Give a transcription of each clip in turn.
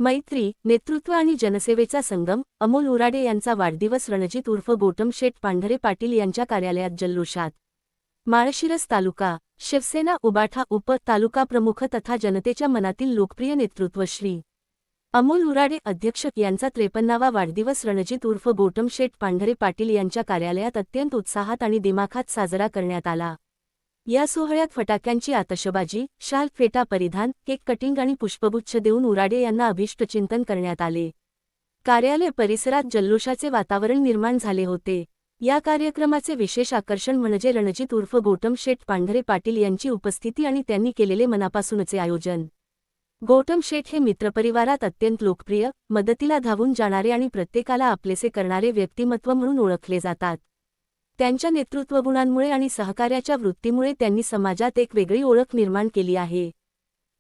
मैत्री, नेतृत्व आणि जनसेवेचा संगम. अमोल उराडे यांचा वाढदिवस. रणजित उर्फ गौतम शेठ पांढरे पाटील यांच्या कार्यालयात जल्लोषात. माळशिरस तालुका. शिवसेना उबाठा उप तालुका प्रमुख तथा जनतेच्या मनातील लोकप्रिय नेतृत्व श्री अमोल उराडे अध्यक्ष यांचा 53वा वाढदिवस रणजित उर्फ गौतम शेठ पांढरे पाटील यांच्या कार्यालयात अत्यंत उत्साहात आणि दिमाखात साजरा करण्यात आला. या सोहळ्यात फटाक्यांची आतषबाजी, शाल फेटा परिधान, केक कटिंग आणि पुष्पगुच्छ देऊन उराडे यांना अभिष्टचिंतन करण्यात आले. कार्यालय परिसरात जल्लोषाचे वातावरण निर्माण झाले होते. या कार्यक्रमाचे विशेष आकर्षण म्हणजे रणजित उर्फ गौतम शेठ पांढरे पाटील यांची उपस्थिती आणि त्यांनी केलेले मनापासूनचे आयोजन. गौतम शेठ हे मित्रपरिवारात अत्यंत लोकप्रिय, मदतीला धावून जाणारे आणि प्रत्येकाला आपलेसे करणारे व्यक्तिमत्व म्हणून ओळखले जातात. त्यांच्या नेतृत्वगुणांमुळे आणि सहकार्याच्या वृत्तीमुळे त्यांनी समाजात एक वेगळी ओळख निर्माण केली आहे.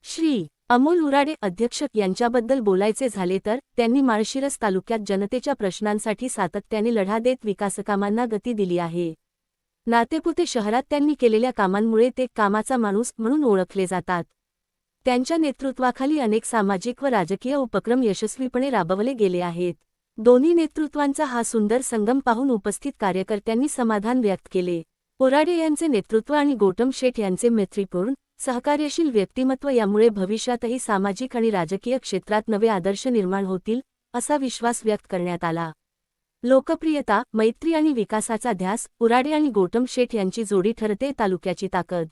श्री अमोल उराडे अध्यक्ष यांच्याबद्दल बोलायचे झाले तर त्यांनी माळशिरस तालुक्यात जनतेच्या प्रश्नांसाठी सातत्याने लढा देत विकासकामांना गती दिली आहे. नातेपुते शहरात त्यांनी केलेल्या कामांमुळे ते कामाचा माणूस म्हणून ओळखले जातात. त्यांच्या नेतृत्वाखाली अनेक सामाजिक व राजकीय उपक्रम यशस्वीपणे राबवले गेले आहेत. दोन्ही नेतृत्वांचा हा सुंदर संगम पाहून उपस्थित कार्यकर्त्यांनी समाधान व्यक्त केले. उराडे यांचे नेतृत्व आणि गौतम शेठ यांचे मैत्रीपूर्ण, सहकार्यशील व्यक्तिमत्व यामुळे भविष्यातही सामाजिक आणि राजकीय क्षेत्रात नवे आदर्श निर्माण होतील, असा विश्वास व्यक्त करण्यात आला. लोकप्रियता, मैत्री आणि विकासाचा ध्यास. उराडे आणि गौतम शेठ यांची जोडी ठरते तालुक्याची ताकद.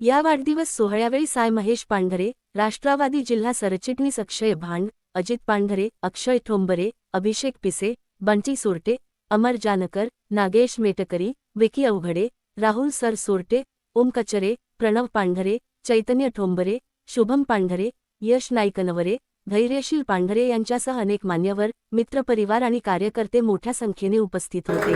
या वाढदिवस सोहळ्यावेळी साय महेश पांढरे, राष्ट्रवादी जिल्हा सरचिटणीस अक्षय भांड, अजित पांढरे, अक्षय ठोंबरे, अभिषेक पिसे, बंटी सोरटे, अमर जानकर, नागेश मेटकरी, विकी अवघडे, राहुल सर सोरटे, ओम कचरे, प्रणव पांढरे, चैतन्य ठोंबरे, शुभम पांढरे, यश नाईकनवरे, धैर्यशील पांढरे यांच्यासह अनेक मान्यवर, मित्रपरिवार आणि कार्यकर्ते मोठ्या संख्येने उपस्थित होते.